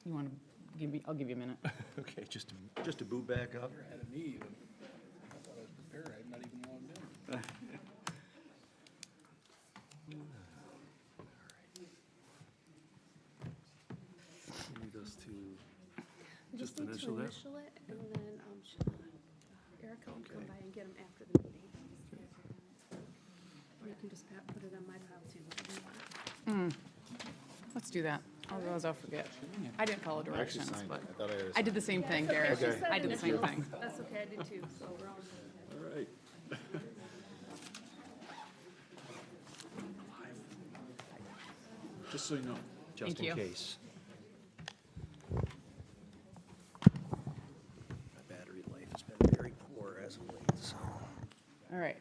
You want to give me, I'll give you a minute. Okay, just to boot back up. You're ahead of me even. I thought I was prepared. I'm not even logged in. You need us to We just need to initial that? initial it, and then Erica will come by and get them after the meeting. And you can just put it on my pile too, whatever you want. Let's do that. Otherwise I'll forget. I didn't follow directions, but thought I did the same thing, Derek. She said I did the same initials. thing. That's okay, I did too, so we're all. All right. Just so you know. Just Thank in you. case. My battery life has been very poor as of late, so All right.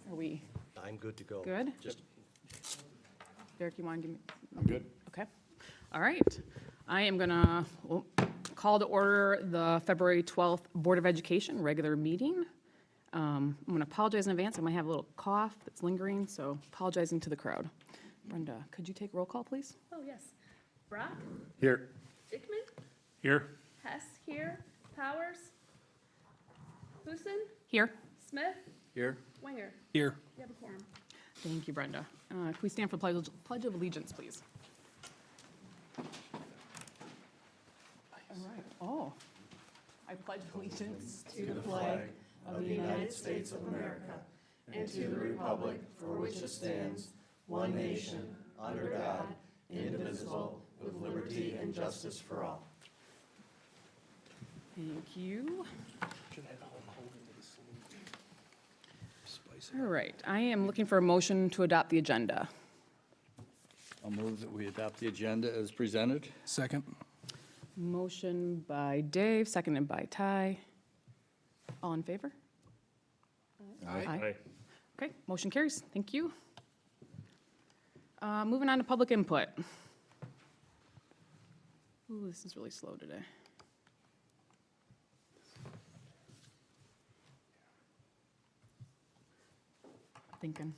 Are we I'm good to go. good? Just Derek, you want to give me? I'm good. Okay. All right. I am going to call to order the February 12th Board of Education regular meeting. I'm going to apologize in advance. I might have a little cough that's lingering, so apologizing to the crowd. Brenda, could you take roll call, please? Oh, yes. Brock, here. Dickman, Here. Hess here, Powers, Huson, Here. Smith, Here. Winger. Here. You have a quorum. Thank you, Brenda. Can we stand for Pledge of Allegiance, please? All right. Oh. I pledge allegiance to the flag of the United States of America and to the republic for which it stands, one nation, under God, indivisible, with liberty and justice for all. Thank you. Should head home into the saloon. Spice All right. I am looking for a motion to adopt the agenda. I'll move that we adopt the agenda as presented. Second. Motion by Dave, seconded by Ty. All in favor? Aye. Okay, motion carries. Thank you. Moving on to public input. Ooh, this is really slow today. Thinking.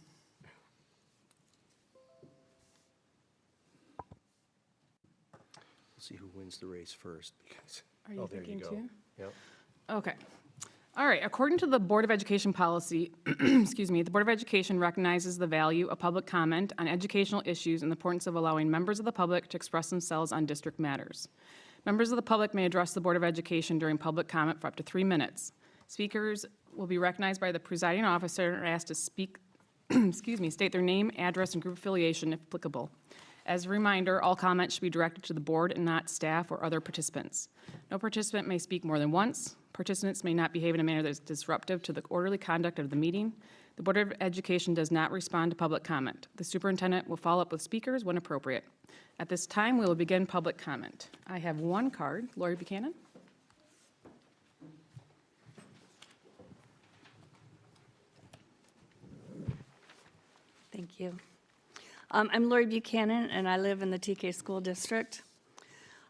We'll see who wins the race first. Because Are you there you thinking go. too? Yep. Okay. All right, according to the Board of Education policy, excuse me, the Board of Education recognizes the value of public comment on educational issues and the importance of allowing members of the public to express themselves on district matters. Members of the public may address the Board of Education during public comment for up to 3 minutes. Speakers will be recognized by the presiding officer and are asked to speak, excuse me, state their name, address, and group affiliation if applicable. As a reminder, all comments should be directed to the board and not staff or other participants. No participant may speak more than once. Participants may not behave in a manner that is disruptive to the orderly conduct of the meeting. The Board of Education does not respond to public comment. The superintendent will follow up with speakers when appropriate. At this time, we will begin public comment. I have one card. Lori Buchanan. Thank you. I'm Lori Buchanan, and I live in the TK School District.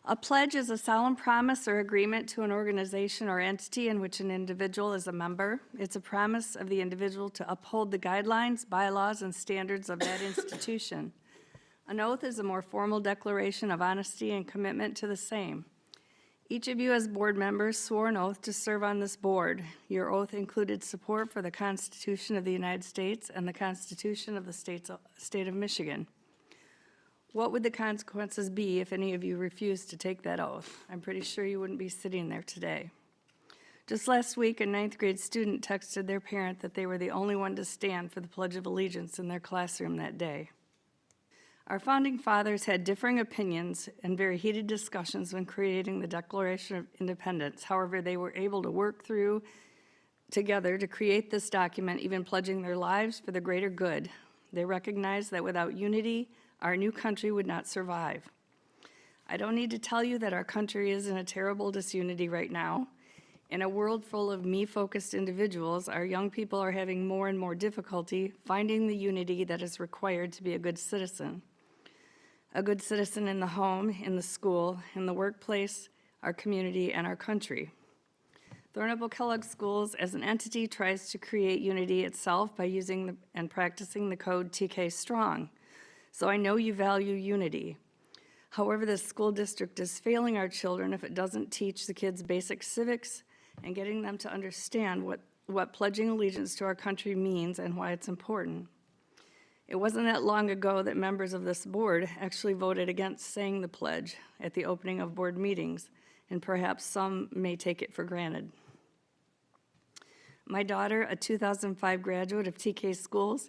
A pledge is a solemn promise or agreement to an organization or entity in which an individual is a member. It's a promise of the individual to uphold the guidelines, bylaws, and standards of that institution. An oath is a more formal declaration of honesty and commitment to the same. Each of you as board members swore an oath to serve on this board. Your oath included support for the Constitution of the United States and the Constitution of the state of Michigan. What would the consequences be if any of you refused to take that oath? I'm pretty sure you wouldn't be sitting there today. Just last week, a 9th grade student texted their parent that they were the only one to stand for the Pledge of Allegiance in their classroom that day. Our founding fathers had differing opinions and very heated discussions when creating the Declaration of Independence. However, they were able to work through together to create this document, even pledging their lives for the greater good. They recognized that without unity, our new country would not survive. I don't need to tell you that our country is in a terrible disunity right now. In a world full of me-focused individuals, our young people are having more and more difficulty finding the unity that is required to be a good citizen. A good citizen in the home, in the school, in the workplace, our community, and our country. Thornapple Kellogg Schools as an entity tries to create unity itself by using and practicing the code TK Strong. So I know you value unity. However, this school district is failing our children if it doesn't teach the kids basic civics and getting them to understand what pledging allegiance to our country means and why it's important. It wasn't that long ago that members of this board actually voted against saying the pledge at the opening of board meetings, and perhaps some may take it for granted. My daughter, a 2005 graduate of TK Schools,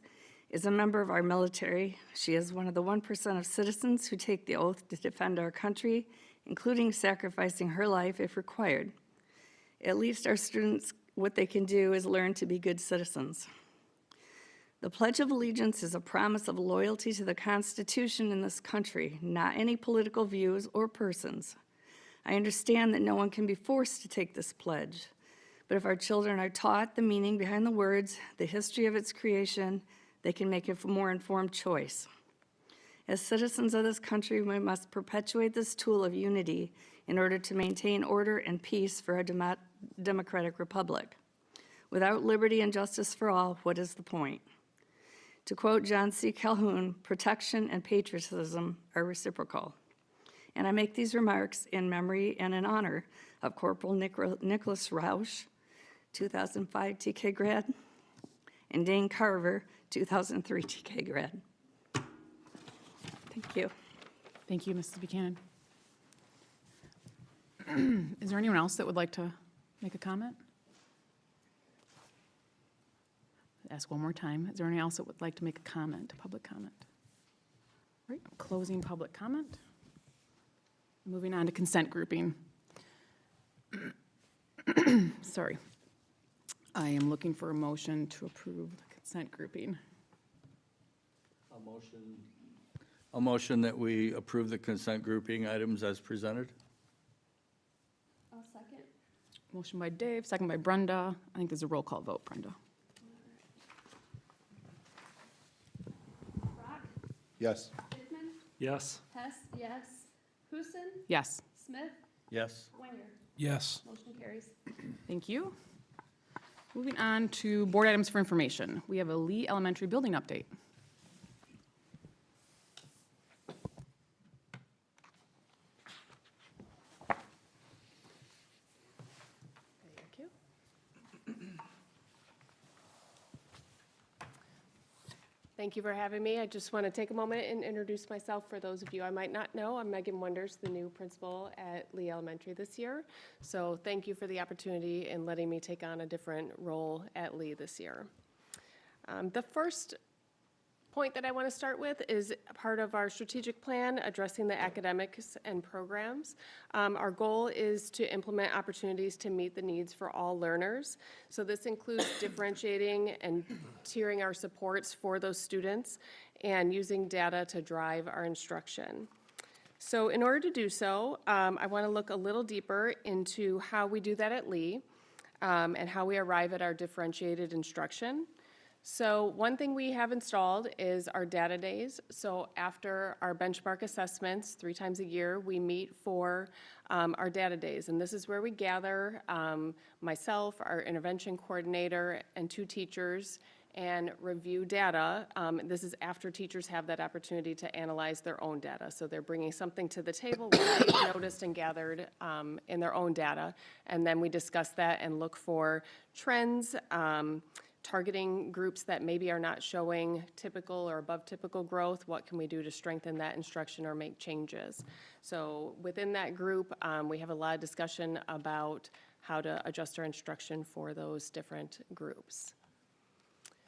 is a member of our military. She is one of the 1% of citizens who take the oath to defend our country, including sacrificing her life if required. At least our students, what they can do is learn to be good citizens. The Pledge of Allegiance is a promise of loyalty to the Constitution in this country, not any political views or persons. I understand that no one can be forced to take this pledge, but if our children are taught the meaning behind the words, the history of its creation, they can make a more informed choice. As citizens of this country, we must perpetuate this tool of unity in order to maintain order and peace for our democratic republic. Without liberty and justice for all, what is the point? To quote John C. Calhoun, protection and patriotism are reciprocal. And I make these remarks in memory and in honor of Corporal Nicholas Rausch, 2005 TK grad, and Dane Carver, 2003 TK grad. Thank you. Thank you, Mrs. Buchanan. Is there anyone else that would like to make a comment? Ask one more time. Is there anyone else that would like to make a comment, a public comment? All right, closing public comment. Moving on to consent grouping. Sorry. I am looking for a motion to approve the consent grouping. A motion that we approve the consent grouping items as presented. I'll second. Motion by Dave, second by Brenda. I think there's a roll call vote, Brenda. Brock, Yes. Hickman, Yes. Hess, yes. Huson, Yes, Smith, Yes. Wenger. Yes. Motion carries. thank you. Moving on to board items for information. We have a Lee Elementary building update. Thank you. Thank you for having me. I just want to take a moment and introduce myself for those of you I might not know. I'm Megan Wonders, the new principal at Lee Elementary this year. So thank you for the opportunity in letting me take on a different role at Lee this year. The first point that I want to start with is part of our strategic plan addressing the academics and programs. Our goal is to implement opportunities to meet the needs for all learners. So this includes differentiating and tiering our supports for those students and using data to drive our instruction. So in order to do so, I want to look a little deeper into how we do that at Lee and how we arrive at our differentiated instruction. So one thing we have installed is our data days. So after our benchmark assessments, 3 times a year, we meet for our data days. And this is where we gather myself, our intervention coordinator, and 2 teachers and review data. This is after teachers have that opportunity to analyze their own data. So they're bringing something to the table what they've noticed and gathered in their own data. And then we discuss that and look for trends, targeting groups that maybe are not showing typical or above typical growth. What can we do to strengthen that instruction or make changes? So within that group, we have a lot of discussion about how to adjust our instruction for those different groups.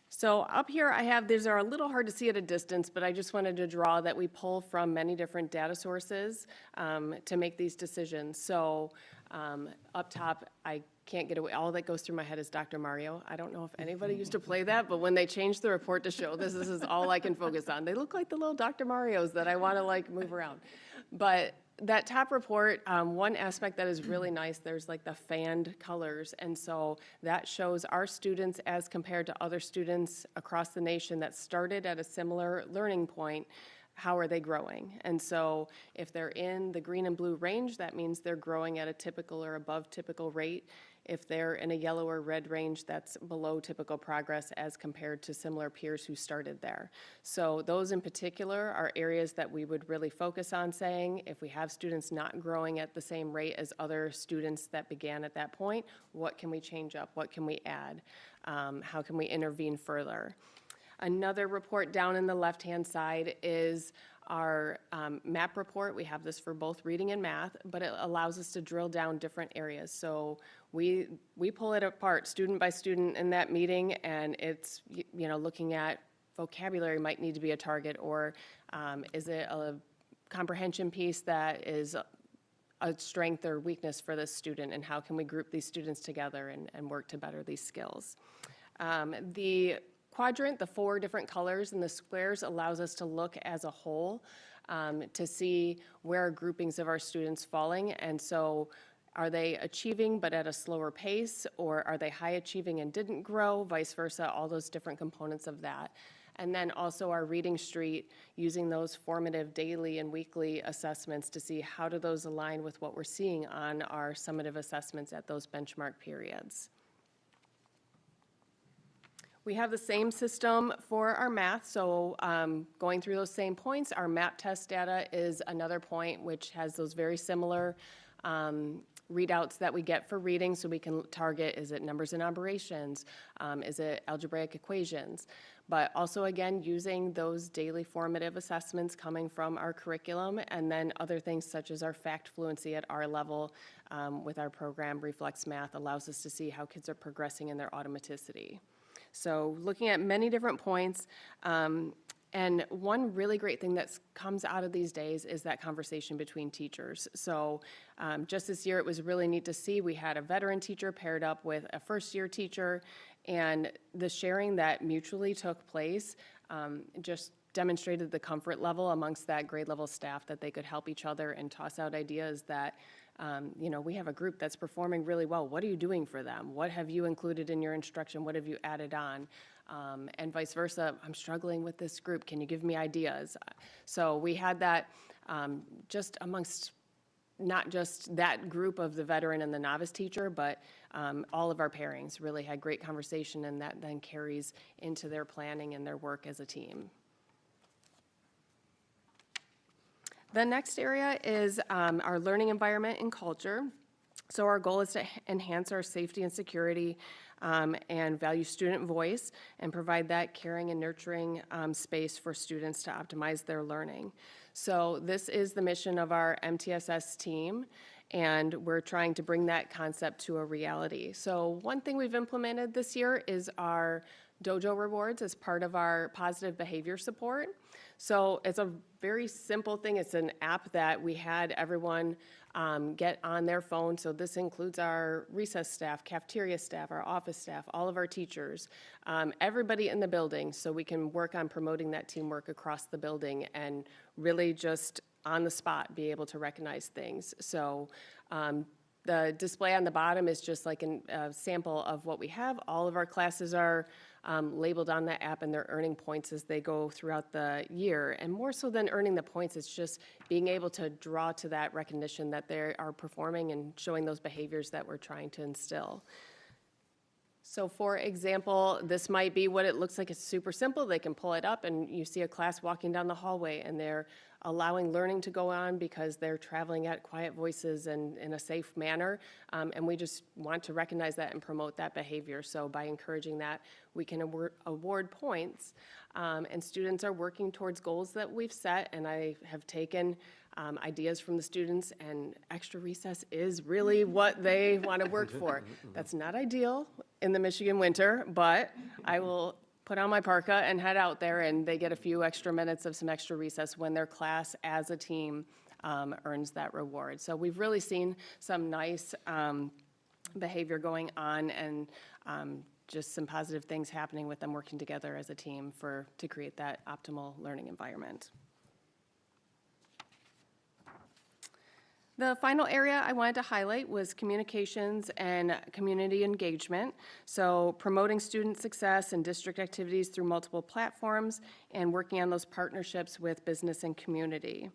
So up here I have, these are a little hard to see at a distance, but I just wanted to draw that we pull from many different data sources to make these decisions. So up top, I can't get away, all that goes through my head is Dr. Mario. I don't know if anybody used to play that, but when they changed the report to show this is all I can focus on. They look like the little Dr. Marios that I want to like move around. But that top report, one aspect that is really nice, there's like the fanned colors, and so that shows our students as compared to other students across the nation that started at a similar learning point. how are they growing? And so if they're in the green and blue range, that means they're growing at a typical or above typical rate. If they're in a yellow or red range, that's below typical progress as compared to similar peers who started there. So those in particular are areas that we would really focus on, saying if we have students not growing at the same rate as other students that began at that point, what can we change up? What can we add? How can we intervene further? Another report down in the left-hand side is our MAP report. We have this for both reading and math, but it allows us to drill down different areas. So we pull it apart student by student in that meeting, and it's, you know, looking at vocabulary might need to be a target, or is it a comprehension piece that is a strength or weakness for this student, and how can we group these students together and work to better these skills. The quadrant, the 4 different colors in the squares, allows us to look as a whole to see where are groupings of our students falling. And so are they achieving but at a slower pace, or are they high achieving and didn't grow, vice versa, all those different components of that. And then also our reading street, using those formative daily and weekly assessments to see how do those align with what we're seeing on our summative assessments at those benchmark periods. We have the same system for our math, so going through those same points, our MAP test data is another point which has those very similar readouts that we get for reading, so we can target, is it numbers and operations, is it algebraic equations, but also again using those daily formative assessments coming from our curriculum, and then other things such as our fact fluency at our level with our program Reflex Math allows us to see how kids are progressing in their automaticity. So looking at many different points, and one really great thing that comes out of these days is that conversation between teachers. So just this year, it was really neat to see. We had a veteran teacher paired up with a first-year teacher, and the sharing that mutually took place just demonstrated the comfort level amongst that grade level staff that they could help each other and toss out ideas that you know, we have a group that's performing really well. What are you doing for them? What have you included in your instruction? What have you added on? And vice versa, I'm struggling with this group. Can you give me ideas? So we had that just amongst not just that group of the veteran and the novice teacher, but all of our pairings really had great conversation, and that then carries into their planning and their work as a team. The next area is our learning environment and culture. So our goal is to enhance our safety and security and value student voice and provide that caring and nurturing space for students to optimize their learning. So this is the mission of our MTSS team, and we're trying to bring that concept to a reality. So one thing we've implemented this year is our Dojo rewards as part of our positive behavior support. So it's a very simple thing. It's an app that we had everyone get on their phone. So this includes our recess staff, cafeteria staff, our office staff, all of our teachers, everybody in the building, so we can work on promoting that teamwork across the building and really just on the spot be able to recognize things. So the display on the bottom is just like a sample of what we have. All of our classes are labeled on the app, and they're earning points as they go throughout the year. And more so than earning the points, it's just being able to draw to that recognition that they are performing and showing those behaviors that we're trying to instill. So for example, this might be what it looks like. It's super simple. They can pull it up and you see a class walking down the hallway, and they're allowing learning to go on because they're traveling at quiet voices and in a safe manner. And we just want to recognize that and promote that behavior. So by encouraging that, we can award points. And students are working towards goals that we've set, and I have taken ideas from the students, and extra recess is really what they want to work for. That's not ideal in the Michigan winter, but I will put on my parka and head out there, and they get a few extra minutes of some extra recess when their class as a team earns that reward. So we've really seen some nice behavior going on, and just some positive things happening with them working together as a team to create that optimal learning environment. The final area I wanted to highlight was communications and community engagement. So promoting student success and district activities through multiple platforms and working on those partnerships with business and community.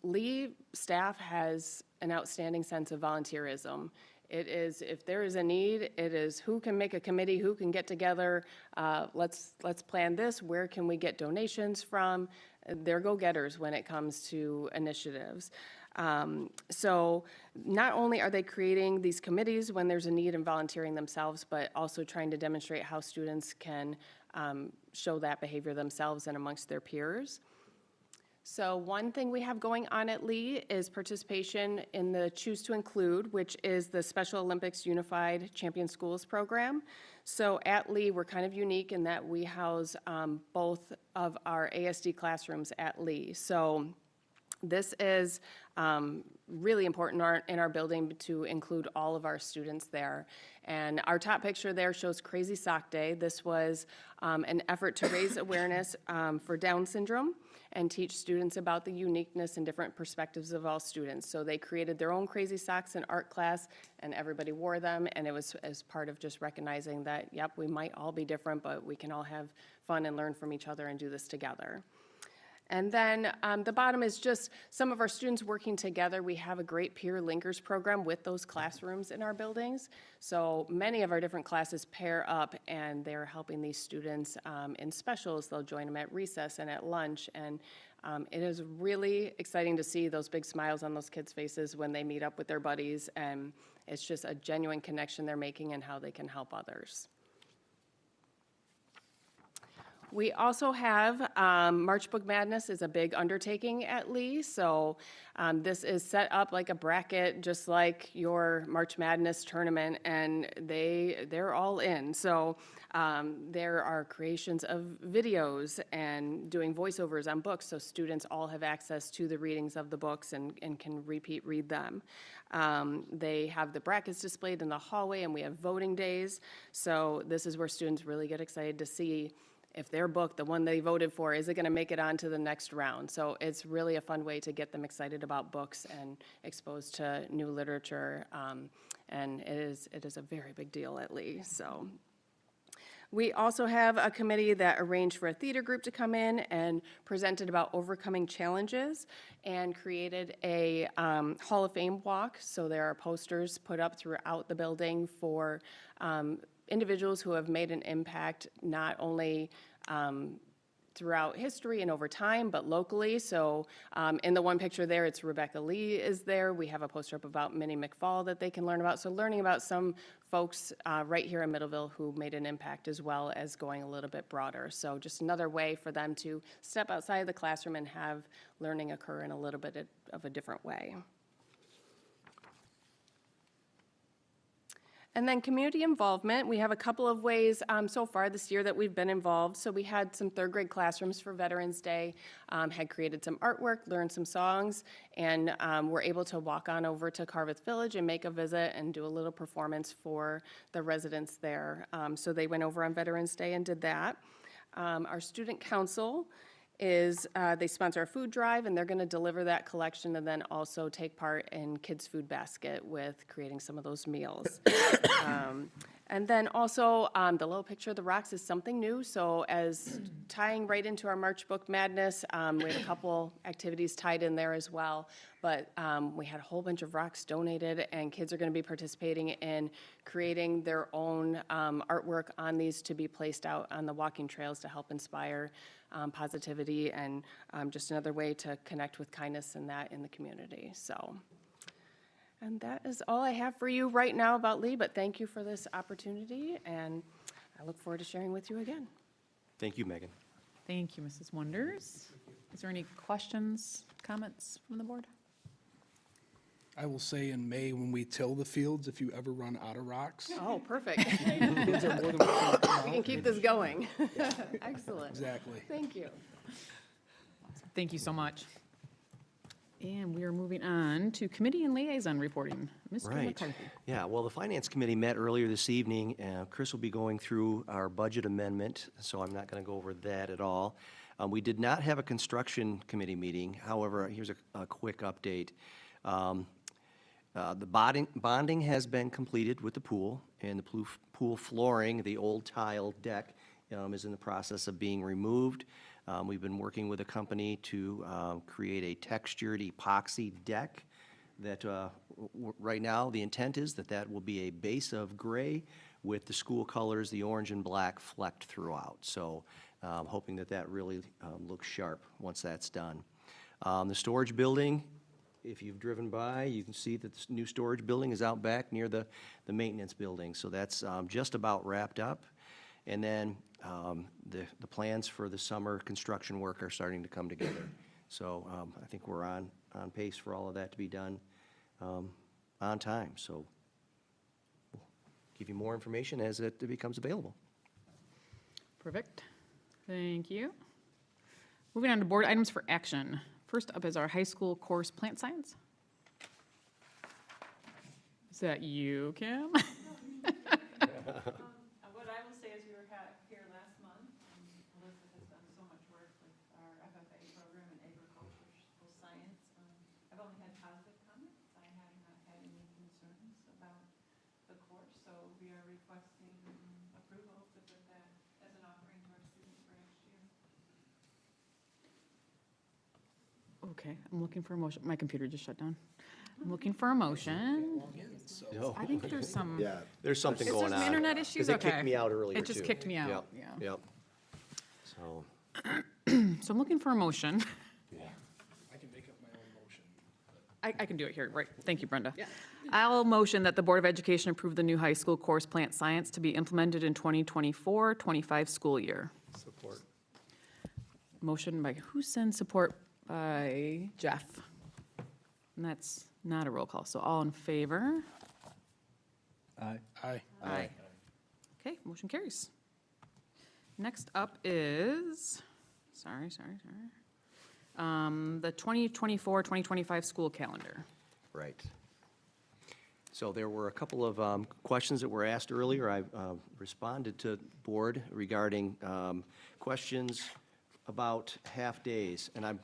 Lee staff has an outstanding sense of volunteerism. It is, if there is a need, it is who can make a committee, who can get together, let's plan this, where can we get donations from? They're go-getters when it comes to initiatives. So not only are they creating these committees when there's a need and volunteering themselves, but also trying to demonstrate how students can show that behavior themselves and amongst their peers. So one thing we have going on at Lee is participation in the Choose to Include, which is the Special Olympics Unified Champion Schools program. So at Lee, we're kind of unique in that we house both of our ASD classrooms at Lee. So this is really important in our building to include all of our students there. And our top picture there shows Crazy Sock Day. This was an effort to raise awareness for Down syndrome and teach students about the uniqueness and different perspectives of all students. So they created their own crazy socks in art class, and everybody wore them, and it was as part of just recognizing that, yep, we might all be different, but we can all have fun and learn from each other and do this together. And then the bottom is just some of our students working together. We have a great peer linkers program with those classrooms in our buildings. So many of our different classes pair up, and they're helping these students in specials. They'll join them at recess and at lunch. And it is really exciting to see those big smiles on those kids' faces when they meet up with their buddies. And it's just a genuine connection they're making and how they can help others. We also have March Book Madness is a big undertaking at Lee. So this is set up like a bracket, just like your March Madness tournament, and they're all in. So there are creations of videos and doing voiceovers on books, so students all have access to the readings of the books and can read them. They have the brackets displayed in the hallway, and we have voting days. So this is where students really get excited to see if their book, the one they voted for, is it going to make it on to the next round? So it's really a fun way to get them excited about books and exposed to new literature, and it is a very big deal at Lee. So we also have a committee that arranged for a theater group to come in and presented about overcoming challenges and created a Hall of Fame walk. So there are posters put up throughout the building for individuals who have made an impact not only throughout history and over time, but locally. So in the one picture there, it's Rebecca Lee is there. We have a poster up about Minnie McFall that they can learn about. So learning about some folks right here in Middleville who made an impact, as well as going a little bit broader. So just another way for them to step outside of the classroom and have learning occur in a little bit of a different way. And then community involvement, we have a couple of ways so far this year that we've been involved. So we had some third grade classrooms for Veterans Day, had created some artwork, learned some songs, and were able to walk on over to Carveth Village and make a visit and do a little performance for the residents there. So they went over on Veterans Day and did that. Our student council is they sponsor a food drive, and they're going to deliver that collection and then also take part in Kids Food Basket with creating some of those meals. And then also the little picture of the rocks is something new. So as tying right into our March Book Madness, we have a couple activities tied in there as well. But we had a whole bunch of rocks donated, and kids are going to be participating in creating their own artwork on these to be placed out on the walking trails to help inspire positivity and just another way to connect with kindness and that in the community. So, and that is all I have for you right now about Lee, but thank you for this opportunity, and I look forward to sharing with you again. Thank you, Megan. Thank you, Mrs. Wonders. Is there any questions, comments from the board? I will say in May, when we till the fields, if you ever run out of rocks, Oh, perfect. kids are more than welcome to come We out. can keep this going. Excellent. Exactly. Thank you. Thank you so much. And we are moving on to committee and liaison reporting. Mr. Right. McCarthy. Yeah, well, the Finance Committee met earlier this evening. Chris will be going through our budget amendment, so I'm not going to go over that at all. We did not have a construction committee meeting. However, here's a quick update. The bonding has been completed with the pool, and the pool flooring, the old tile deck, is in the process of being removed. We've been working with a company to create a textured epoxy deck that, right now, the intent is that that will be a base of gray with the school colors, the orange and black, flecked throughout. So hoping that that really looks sharp once that's done. The storage building, if you've driven by, you can see that this new storage building is out back near the maintenance building. So that's just about wrapped up. And then the plans for the summer construction work are starting to come together. So I think we're on pace for all of that to be done on time. So we'll give you more information as it becomes available. Perfect. Thank you. Moving on to board items for action. First up is our high school course plant science. Is that you, Kim? What I will say is we were here last month, and Elizabeth has done so much work with our FFA program in agricultural science. I've only had positive comments. I have not had any concerns about the course, so we are requesting approval to put that as an offering to our students for next year. Okay, I'm looking for a motion. My computer just shut down. I'm looking for a motion. I think there's some, Yeah. There's something is there going on. some internet issues? 'Cause it Okay. kicked me out earlier, It just too. kicked me out, Yep, yeah. Yep. So, So I'm looking for a motion. I can make up my own motion. I can do it here, right? Thank you, Brenda. I'll motion that the Board of Education approve the new high school course plant science to be implemented in 2024-25 school year. support. Motion by Huson, support by Jeff. And that's not a roll call, so all in favor? Aye. Aye. Okay, motion carries. Next up is, the 2024-2025 school calendar. Right. So there were a couple of questions that were asked earlier. I responded to the board regarding questions about half-days. And I'm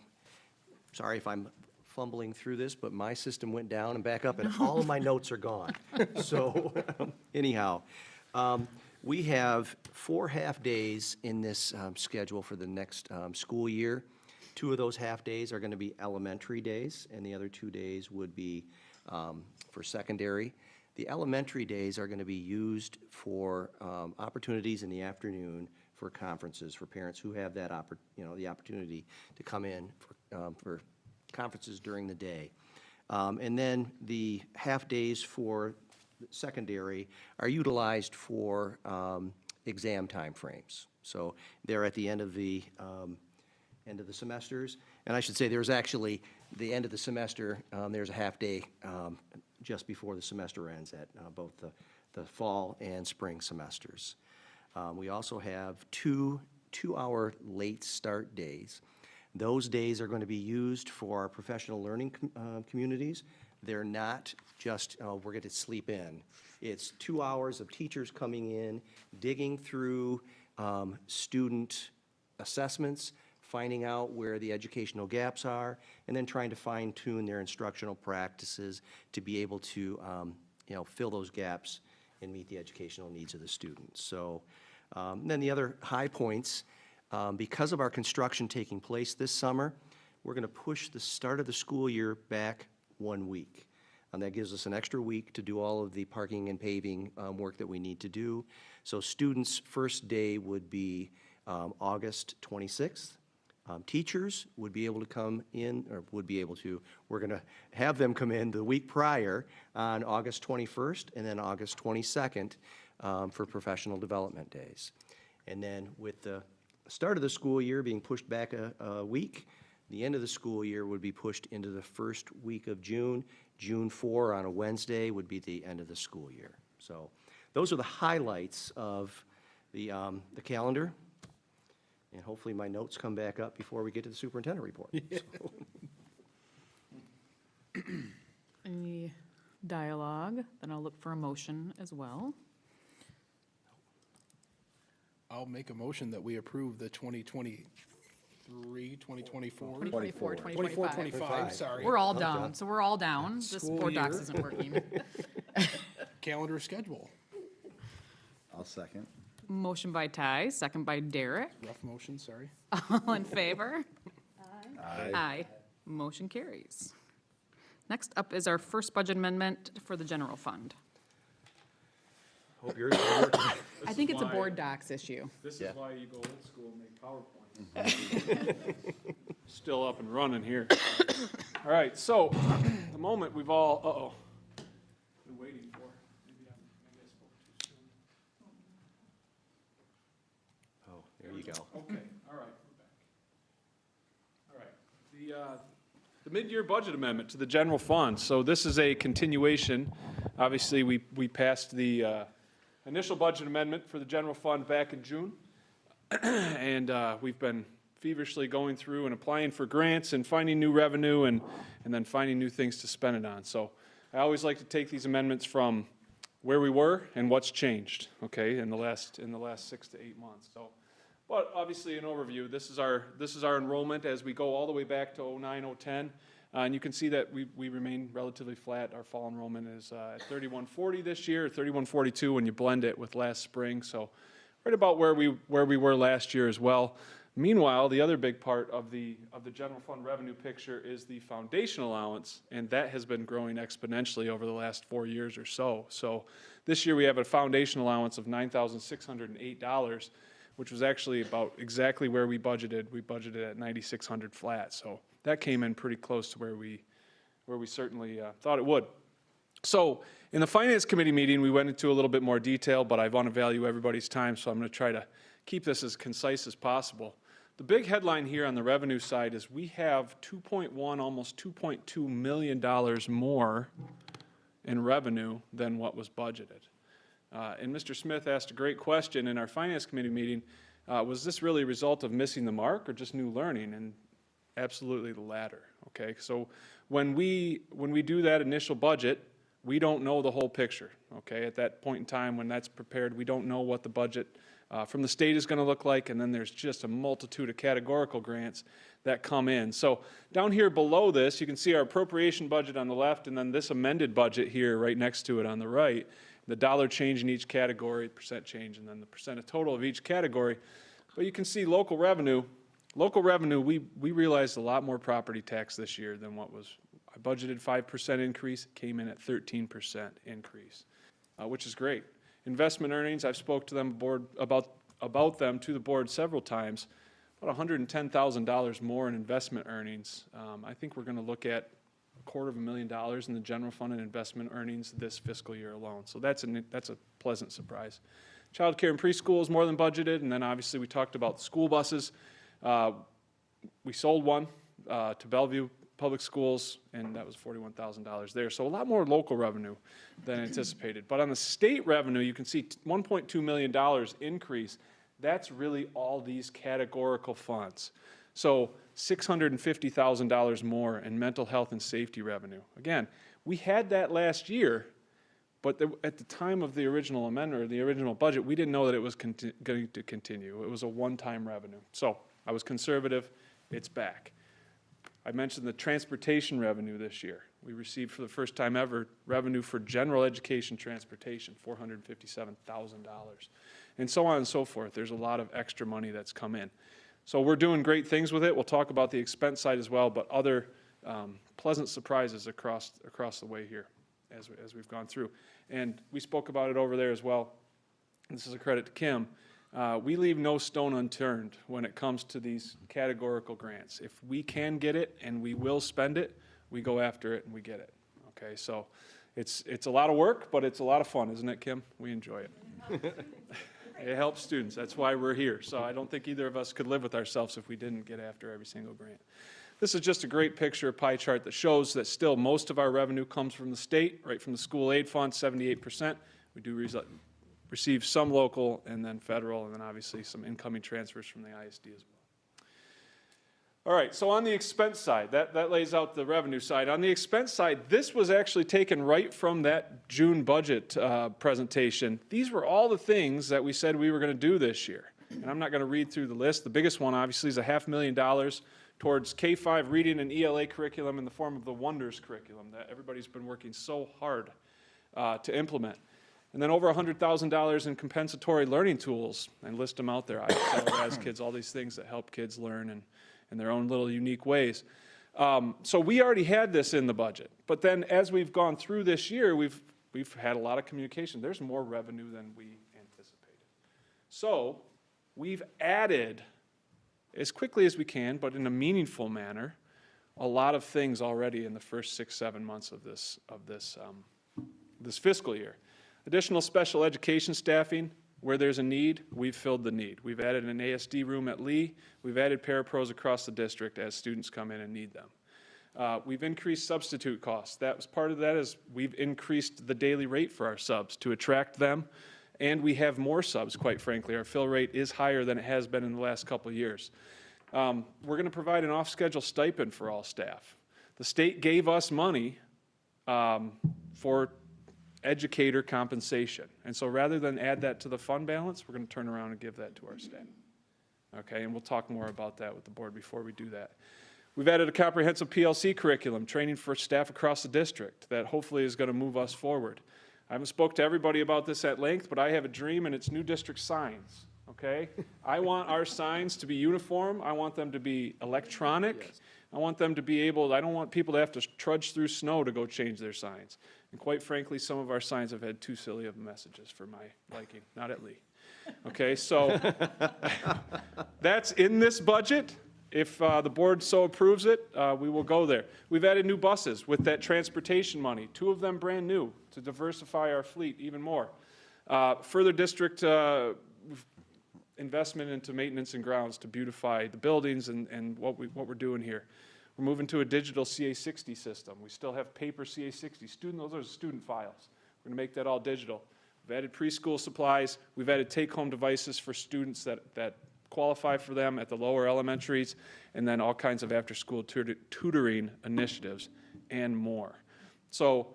sorry if I'm fumbling through this, but my system went down and back up, and all of my notes are gone. So anyhow, we have 4 half-days in this schedule for the next school year. 2 of those half-days are going to be elementary days, and the other 2 days would be for secondary. The elementary days are going to be used for opportunities in the afternoon for conferences, for parents who have that the opportunity to come in for conferences during the day. And then the half-days for secondary are utilized for exam timeframes. So they're at the end of the semesters. And I should say, there's actually, the end of the semester, there's a half-day just before the semester ends at both the fall and spring semesters. We also have 2 2-hour late start days. Those days are going to be used for our professional learning communities. They're not just, we're going to sleep in. It's 2 hours of teachers coming in, digging through student assessments, finding out where the educational gaps are, and then trying to fine-tune their instructional practices to be able to, fill those gaps and meet the educational needs of the students. So then the other high points, because of our construction taking place this summer, we're going to push the start of the school year back 1 week. And that gives us an extra week to do all of the parking and paving work that we need to do. So students' first day would be August 26th. Teachers would be able to come in, or would be able to, we're going to have them come in the week prior on August 21st and then August 22nd for professional development days. And then with the start of the school year being pushed back a week, the end of the school year would be pushed into the first week of June. June 4 on a Wednesday would be the end of the school year. So those are the highlights of the calendar. And hopefully my notes come back up before we get to the superintendent report. So. Any dialogue? Then I'll look for a motion as well. I'll make a motion that we approve the 2024 2024. 2024, 24, 2025. 25, sorry. We're all down, so we're all down. This School board docs year. isn't working. Calendar schedule. I'll second. Motion by Ty, second by Derek. Rough motion, sorry. All in favor? Aye. Aye. Motion carries. Next up is our first budget amendment for the general fund. Hope yours is working. I think it's a board docs issue. This Yeah. is why you go old school and make PowerPoints. Still up and running here. All right, so the moment we've all, been waiting for. Maybe I spoke too soon. Oh, there you go. Okay, all right, we're back. All right, the mid-year budget amendment to the general fund. So this is a continuation. Obviously, we passed the initial budget amendment for the general fund back in June. And we've been feverishly going through and applying for grants and finding new revenue and then finding new things to spend it on. So I always like to take these amendments from where we were and what's changed, okay, in the last 6 to 8 months. So, but obviously an overview, this is our enrollment as we go all the way back to 09, 010. And you can see that we remain relatively flat. Our fall enrollment is at 3140 this year, 3142 when you blend it with last spring. So right about where we were last year as well. Meanwhile, the other big part of the general fund revenue picture is the foundation allowance, and that has been growing exponentially over the last 4 years or so. So this year we have a foundation allowance of $9,608, which was actually about exactly where we budgeted. We budgeted at $9,600 flat, so that came in pretty close to where we certainly thought it would. So in the Finance Committee meeting, we went into a little bit more detail, but I want to value everybody's time, so I'm going to try to keep this as concise as possible. The big headline here on the revenue side is we have $2.1, almost $2.2 million more in revenue than what was budgeted. And Mr. Smith asked a great question in our Finance Committee meeting, was this really a result of missing the mark or just new learning? And absolutely the latter, okay? So when we do that initial budget, we don't know the whole picture, okay? At that point in time when that's prepared, we don't know what the budget from the state is going to look like, and then there's just a multitude of categorical grants that come in. So down here below this, you can see our appropriation budget on the left, and then this amended budget here right next to it on the right, the dollar change in each category, percent change, and then the percent of total of each category. But you can see local revenue, we realized a lot more property tax this year than what was, I budgeted 5% increase, it came in at 13% increase, which is great. Investment earnings, I've spoke to them about them to the board several times, about $110,000 more in investment earnings. I think we're going to look at $250,000 in the general fund and investment earnings this fiscal year alone. So that's a pleasant surprise. Child care and preschool is more than budgeted, and then obviously we talked about school buses. We sold one to Bellevue Public Schools, and that was $41,000 there. So a lot more local revenue than anticipated. But on the state revenue, you can see $1.2 million increase. That's really all these categorical funds. So $650,000 more in mental health and safety revenue. Again, we had that last year, but at the time of the original amendment or the original budget, we didn't know that it was going to continue. It was a one-time revenue. So I was conservative. It's back. I mentioned the transportation revenue this year. We received for the first time ever revenue for general education transportation, $457,000, and so on and so forth. There's a lot of extra money that's come in. So we're doing great things with it. We'll talk about the expense side as well, but other pleasant surprises across the way here as we've gone through. And we spoke about it over there as well. This is a credit to Kim. We leave no stone unturned when it comes to these categorical grants. If we can get it and we will spend it, we go after it and we get it. Okay, so it's a lot of work, but it's a lot of fun, isn't it, Kim? We enjoy it. It helps students. That's why we're here. So I don't think either of us could live with ourselves if we didn't get after every single grant. This is just a great picture, a pie chart that shows that still most of our revenue comes from the state, right from the school aid fund, 78%. We do receive some local and then federal, and then obviously some incoming transfers from the ISD as well. All right, so on the expense side, that lays out the revenue side. On the expense side, this was actually taken right from that June budget presentation. These were all the things that we said we were going to do this year. and I'm not going to read through the list. The biggest one, obviously, is $500,000 towards K-5 reading and ELA curriculum in the form of the Wonders curriculum that everybody's been working so hard to implement. And then over $100,000 in compensatory learning tools, and list them out there, ISL, kids, all these things that help kids learn in their own little unique ways. So we already had this in the budget, but then as we've gone through this year, we've had a lot of communication. There's more revenue than we anticipated. So we've added, as quickly as we can, but in a meaningful manner, a lot of things already in the first 6-7 months of this fiscal year. Additional special education staffing, where there's a need, we've filled the need. We've added an ASD room at Lee. We've added parapros across the district as students come in and need them. We've increased substitute costs. That was part of that is we've increased the daily rate for our subs to attract them, and we have more subs, quite frankly. Our fill rate is higher than it has been in the last couple of years. We're going to provide an off-schedule stipend for all staff. The state gave us money for educator compensation. And so rather than add that to the fund balance, we're going to turn around and give that to our staff. Okay, and we'll talk more about that with the board before we do that. We've added a comprehensive PLC curriculum, training for staff across the district, that hopefully is going to move us forward. I haven't spoke to everybody about this at length, but I have a dream, and it's new district signs. Okay? I want our signs to be uniform. I want them to be electronic. Yes. I want them to be able, I don't want people to have to trudge through snow to go change their signs. And quite frankly, some of our signs have had too silly of messages for my liking, not at Lee. Okay, so that's in this budget. If the board so approves it, we will go there. We've added new buses with that transportation money, 2 of them brand new, to diversify our fleet even more. Further district investment into maintenance and grounds to beautify the buildings and what we're doing here. We're moving to a digital CA60 system. We still have paper CA60. Those are student files. We're going to make that all digital. We've added preschool supplies. We've added take-home devices for students that qualify for them at the lower elementaries, and then all kinds of after-school tutoring initiatives and more. So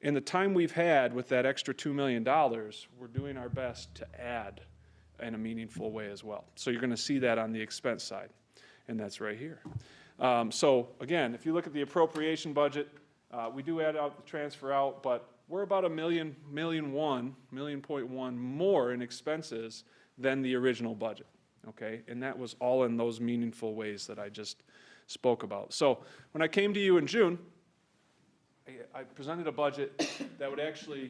in the time we've had with that extra $2 million, we're doing our best to add in a meaningful way as well. So you're going to see that on the expense side, and that's right here. So again, if you look at the appropriation budget, we do add out the transfer out, but we're about $1.1 million more in expenses than the original budget, okay? And that was all in those meaningful ways that I just spoke about. So when I came to you in June, I presented a budget that would actually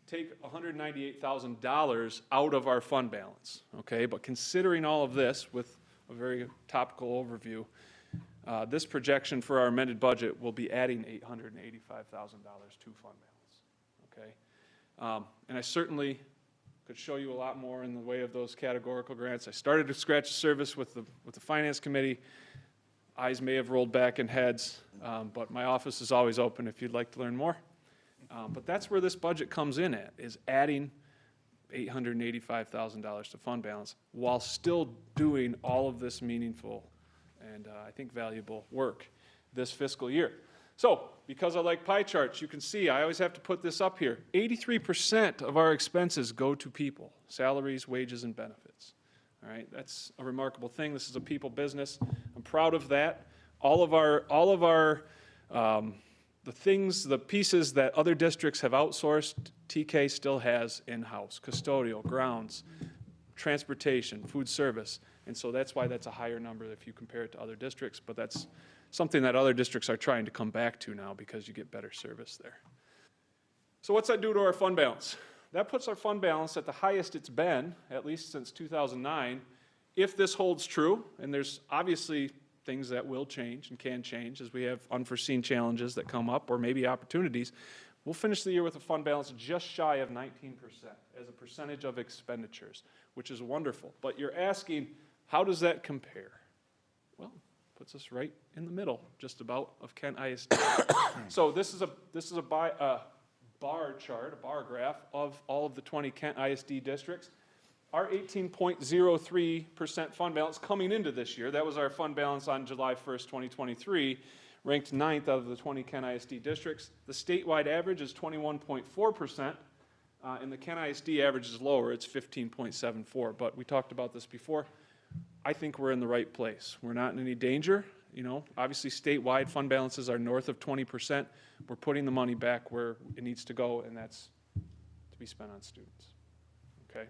take $198,000 out of our fund balance, okay? But considering all of this with a very topical overview, this projection for our amended budget will be adding $885,000 to fund balance, okay? And I certainly could show you a lot more in the way of those categorical grants. I started to scratch the surface with the Finance Committee. Eyes may have rolled back in heads, but my office is always open if you'd like to learn more. But that's where this budget comes in at, is adding $885,000 to fund balance while still doing all of this meaningful and I think valuable work this fiscal year. So, because I like pie charts, you can see I always have to put this up here. 83% of our expenses go to people, salaries, wages, and benefits. All right, that's a remarkable thing. This is a people business. I'm proud of that. All of our the pieces that other districts have outsourced, TK still has in-house: custodial, grounds, transportation, food service. And so that's why that's a higher number if you compare it to other districts, but that's something that other districts are trying to come back to now because you get better service there. So what's that do to our fund balance? That puts our fund balance at the highest it's been, at least since 2009, if this holds true, and there's obviously things that will change and can change as we have unforeseen challenges that come up or maybe opportunities. We'll finish the year with a fund balance just shy of 19% as a percentage of expenditures, which is wonderful. But you're asking, how does that compare? Well, puts us right in the middle, just about, of Kent ISD. So this is a bar chart, a bar graph of all of the 20 Kent ISD districts. Our 18.03% fund balance coming into this year, that was our fund balance on July 1st, 2023, ranked 9th out of the 20 Kent ISD districts. The statewide average is 21.4%. And the Kent ISD average is lower, it's 15.74, but we talked about this before. I think we're in the right place. We're not in any danger. You know, obviously statewide fund balances are north of 20%. We're putting the money back where it needs to go, and that's to be spent on students. Okay?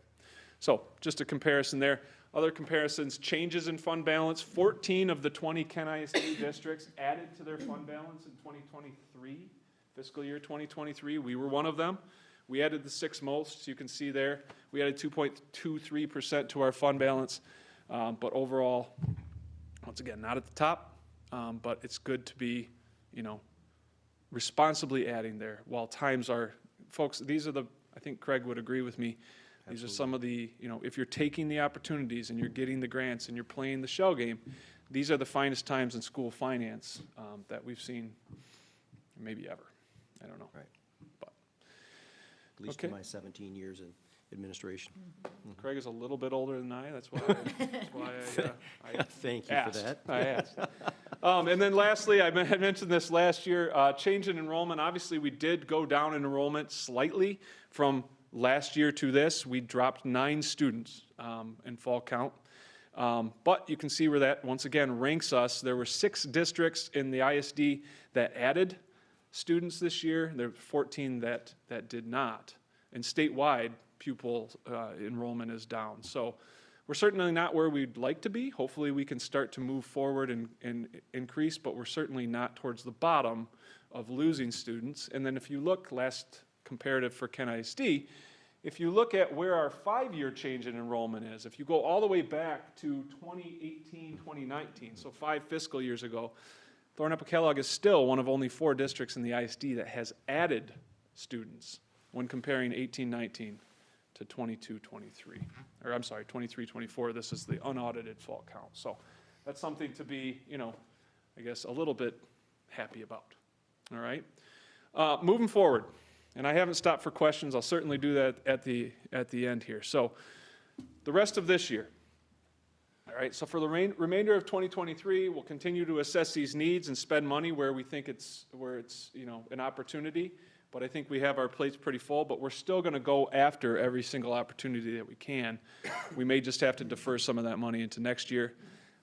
So just a comparison there. Other comparisons, changes in fund balance. 14 of the 20 Kent ISD districts added to their fund balance in 2023, fiscal year 2023. We were one of them. We added the 6 most, you can see there. We added 2.23% to our fund balance, but overall, once again, not at the top, but it's good to be, you know, responsibly adding there while times are, folks, these are the, I think Craig would agree with me, these are some of the, you know, if you're taking the opportunities and you're getting the grants and you're playing the shell game, these are the finest times in school finance that we've seen maybe ever. I don't know. Right. But At least in my 17 years in administration. Craig is a little bit older than I, that's why I Thank you asked. for that. I asked. And then lastly, I had mentioned this last year, change in enrollment. Obviously, we did go down in enrollment slightly from last year to this. We dropped 9 students in fall count. But you can see where that, once again, ranks us. There were 6 districts in the ISD that added students this year. There were 14 that did not. And statewide, pupil enrollment is down. So we're certainly not where we'd like to be. Hopefully we can start to move forward and increase, but we're certainly not towards the bottom of losing students. And then if you look, last comparative for Kent ISD, if you look at where our 5-year change in enrollment is, if you go all the way back to 2018, 2019, so 5 fiscal years ago, Thornapple Kellogg is still one of only 4 districts in the ISD that has added students when comparing 18-19 to 22-23. Or I'm sorry, 23-24. This is the unaudited fall count. So that's something to be, you know, I guess a little bit happy about. All right? Moving forward, and I haven't stopped for questions. I'll certainly do that at the end here. So the rest of this year. All right, so for the remainder of 2023, we'll continue to assess these needs and spend money where we think it's you know, an opportunity. But I think we have our plates pretty full, but we're still going to go after every single opportunity that we can. We may just have to defer some of that money into next year.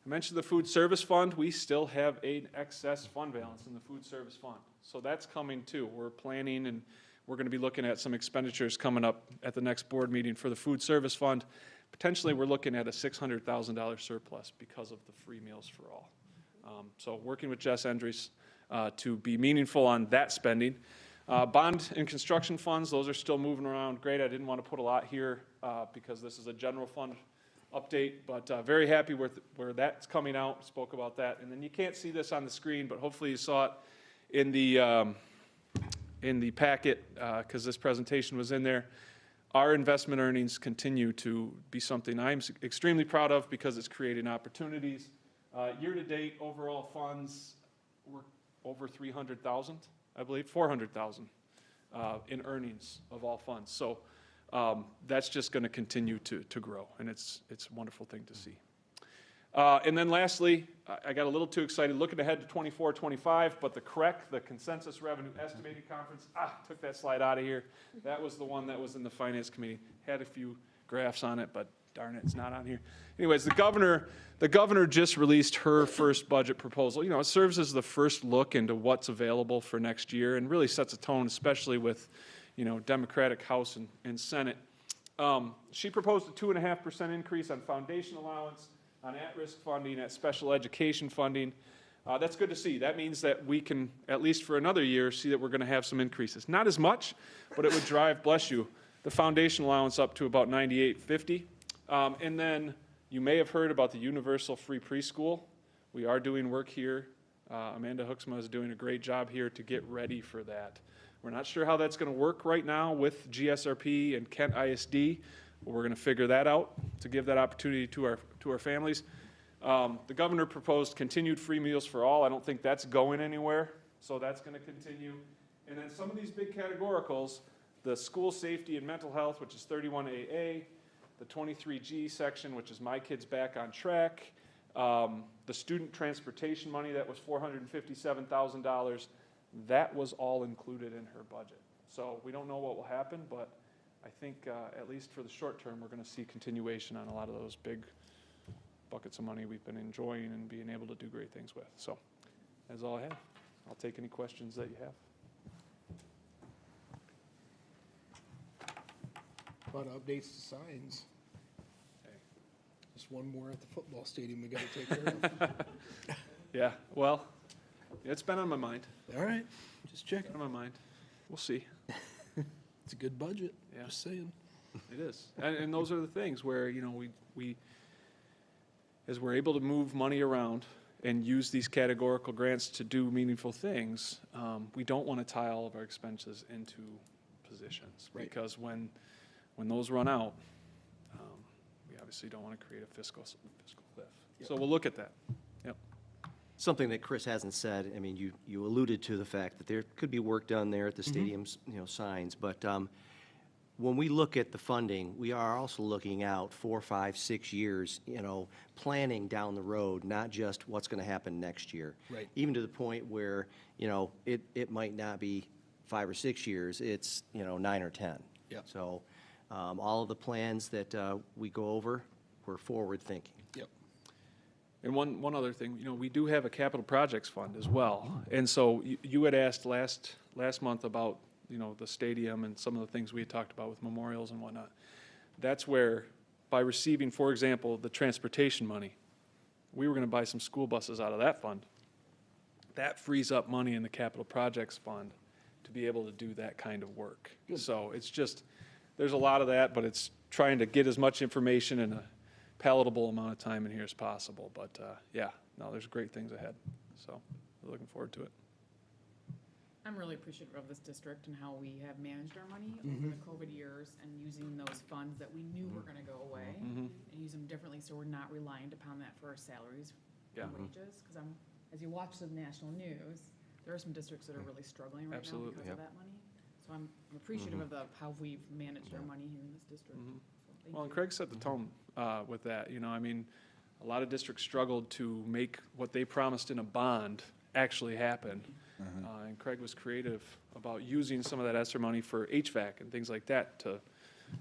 I mentioned the food service fund. We still have an excess fund balance in the food service fund. So that's coming too. We're planning and we're going to be looking at some expenditures coming up at the next board meeting for the food service fund. Potentially, we're looking at a $600,000 surplus because of the free meals for all. So working with Jess Endries to be meaningful on that spending. Bond and construction funds, those are still moving around. Great, I didn't want to put a lot here because this is a general fund update, but very happy with where that's coming out. Spoke about that. And then you can't see this on the screen, but hopefully you saw it in the packet because this presentation was in there. Our investment earnings continue to be something I'm extremely proud of because it's creating opportunities. Year-to-date overall funds were over 300,000, I believe, 400,000 in earnings of all funds. So that's just going to continue to grow, and it's a wonderful thing to see. And then lastly, I got a little too excited looking ahead to 24-25, but the CREC, the Consensus Revenue Estimating Conference, took that slide out of here. That was the one that was in the Finance Committee. Had a few graphs on it, but darn it, it's not on here. Anyways, the governor just released her first budget proposal. You know, it serves as the first look into what's available for next year and really sets a tone, especially with, you know, Democratic House and Senate. She proposed a 2.5% increase on foundation allowance, on at-risk funding, at special education funding. That's good to see. That means that we can, at least for another year, see that we're going to have some increases. Not as much, but it would drive, bless you, the foundation allowance up to about $98.50. And then you may have heard about the universal free preschool. We are doing work here. Amanda Hooksma is doing a great job here to get ready for that. We're not sure how that's going to work right now with GSRP and Kent ISD, but we're going to figure that out to give that opportunity to our families. The governor proposed continued free meals for all. I don't think that's going anywhere, so that's going to continue. And then some of these big categoricals, the school safety and mental health, which is 31AA, the 23G section, which is My Kids Back on Track, the student transportation money that was $457,000, that was all included in her budget. So we don't know what will happen, but I think, at least for the short term, we're going to see continuation on a lot of those big buckets of money we've been enjoying and being able to do great things with. So that's all I have. I'll take any questions that you have. A lot of updates to signs. Just one more at the football stadium we gotta take care of. Yeah, well, it's been on my mind. All right, just checking. Been on my mind. We'll see. It's a good budget, Yeah. just saying. It is. And those are the things where, you know, we, as we're able to move money around and use these categorical grants to do meaningful things, we don't want to tie all of our expenses into positions. Right. Because when those run out, we obviously don't want to create a fiscal cliff. So we'll look at that. Yep. Something that Chris hasn't said, I mean, you alluded to the fact that there could be work done there at the stadium's, you know, signs, but when we look at the funding, we are also looking out 4, 5, 6 years, you know, planning down the road, not just what's going to happen next year. Right. Even to the point where, you know, it might not be 5 or 6 years, it's, you know, 9 or 10. Yep. So all of the plans that we go over, we're forward thinking. Yep. And one other thing, you know, we do have a capital projects fund as well. And so you had asked last month about, you know, the stadium and some of the things we had talked about with memorials and whatnot. That's where, by receiving, for example, the transportation money, we were going to buy some school buses out of that fund. That frees up money in the capital projects fund to be able to do that kind of work. So it's just, there's a lot of that, but it's trying to get as much information in a palatable amount of time in here as possible. But yeah, no, there's great things ahead. So we're looking forward to it. I'm really appreciative of this district and how we have managed our money over the COVID years and using those funds that we knew were gonna go away and use them differently so we're not reliant upon that for our salaries and Yeah. wages. Because as you watch the national news, there are some districts that are really struggling right now Absolutely. because of that money. So I'm appreciative of how we've managed our money here in this district. So thank Well, and you. Craig set the tone with that. You know, I mean, a lot of districts struggled to make what they promised in a bond actually happen. And Craig was creative about using some of that ESSER money for HVAC and things like that to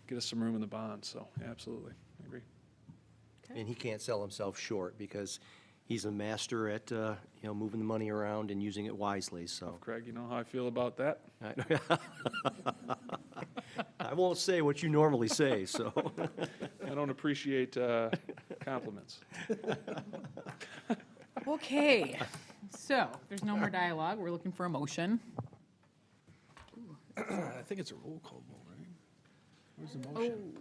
get us some room in the bond. So, yeah, absolutely, I agree. And he can't sell himself short because he's a master at, you know, moving the money around and using it wisely, so. Craig, you know how I feel about that? I won't say what you normally say, so. I don't appreciate compliments. Okay, so if there's no more dialogue. We're looking for a motion. I think it's a roll call vote, right? Where's the motion?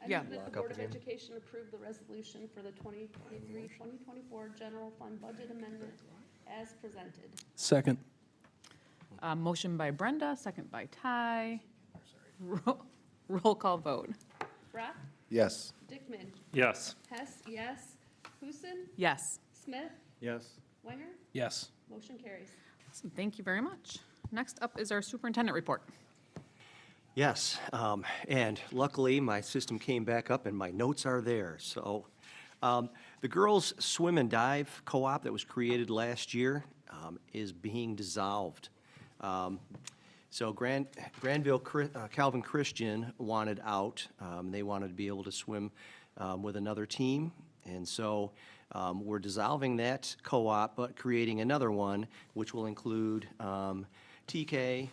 I Yeah. move that the Lock up Board of again. Education approve the resolution for the 2023-2024 general fund budget amendment as presented. Second. Motion by Brenda, second by Ty. Roll call vote. Brock? Yes. Dickman? Yes. Hess, yes. Huson? Yes. Smith? Yes. Wenger? Yes. Motion carries. Awesome, thank you very much. Next up is our superintendent report. Yes, and luckily, my system came back up and my notes are there. So the girls' swim and dive co-op that was created last year is being dissolved. So Granville Calvin Christian wanted out. They wanted to be able to swim with another team. And so we're dissolving that co-op, but creating another one, which will include TK,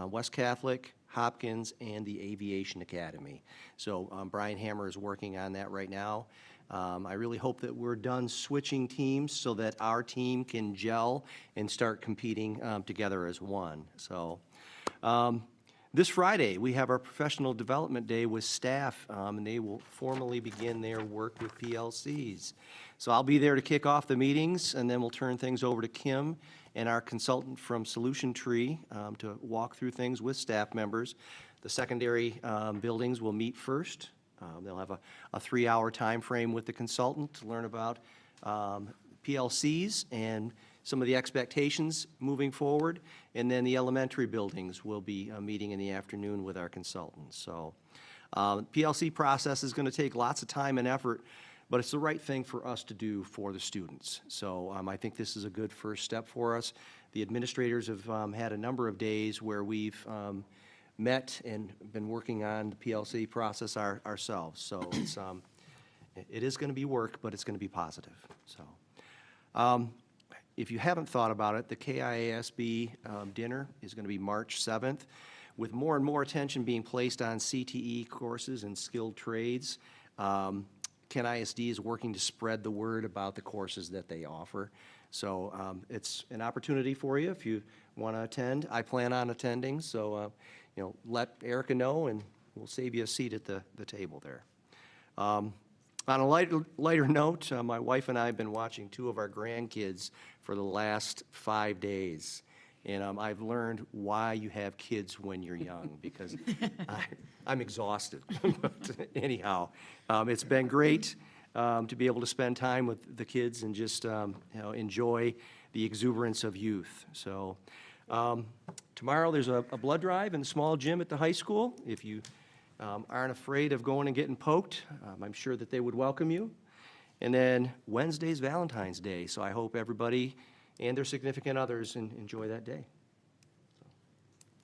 West Catholic, Hopkins, and the Aviation Academy. So Brian Hammer is working on that right now. I really hope that we're done switching teams so that our team can gel and start competing together as one. So this Friday, we have our professional development day with staff, and they will formally begin their work with PLCs. So I'll be there to kick off the meetings, and then we'll turn things over to Kim and our consultant from Solution Tree to walk through things with staff members. The secondary buildings will meet first. They'll have a 3-hour time frame with the consultant to learn about PLCs and some of the expectations moving forward. And then the elementary buildings will be meeting in the afternoon with our consultants. So PLC process is going to take lots of time and effort, but it's the right thing for us to do for the students. So I think this is a good first step for us. The administrators have had a number of days where we've met and been working on the PLC process ourselves. So it is going to be work, but it's going to be positive, so. If you haven't thought about it, the KIASB dinner is going to be March 7th, with more and more attention being placed on CTE courses and skilled trades. Ken ISD is working to spread the word about the courses that they offer. So it's an opportunity for you if you want to attend. I plan on attending, so let Erica know, and we'll save you a seat at the table there. On a lighter note, my wife and I have been watching two of our grandkids for the last 5 days. And I've learned why you have kids when you're young, because I'm exhausted. But anyhow, it's been great to be able to spend time with the kids and just enjoy the exuberance of youth. So tomorrow there's a blood drive in the small gym at the high school. If you aren't afraid of going and getting poked, I'm sure that they would welcome you. And then Wednesday's Valentine's Day, so I hope everybody and their significant others enjoy that day. So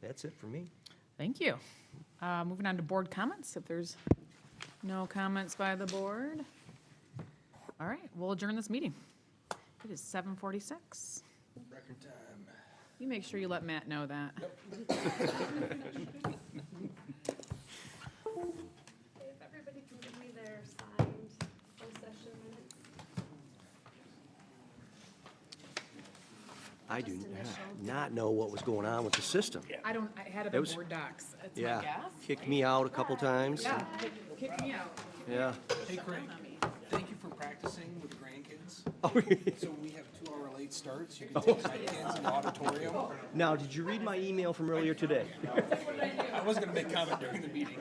that's it for me. Thank you. Moving on to board comments, if there's no comments by the board. All right, we'll adjourn this meeting. It is 7:46. Record time. You make sure you let Matt know that. If everybody can give me their signed closed session minutes. I do not know what was going on with the system. I had it That in was- board docs. It's my Yeah, guess. kicked me out a couple times. Yeah, kick me out. Yeah. Hey, Craig, thank you for practicing with the grandkids. Oh, So we have 2-hour late starts. You can take my kids in the auditorium. Now, did you read my email from earlier today? I was gonna make comment during the meeting.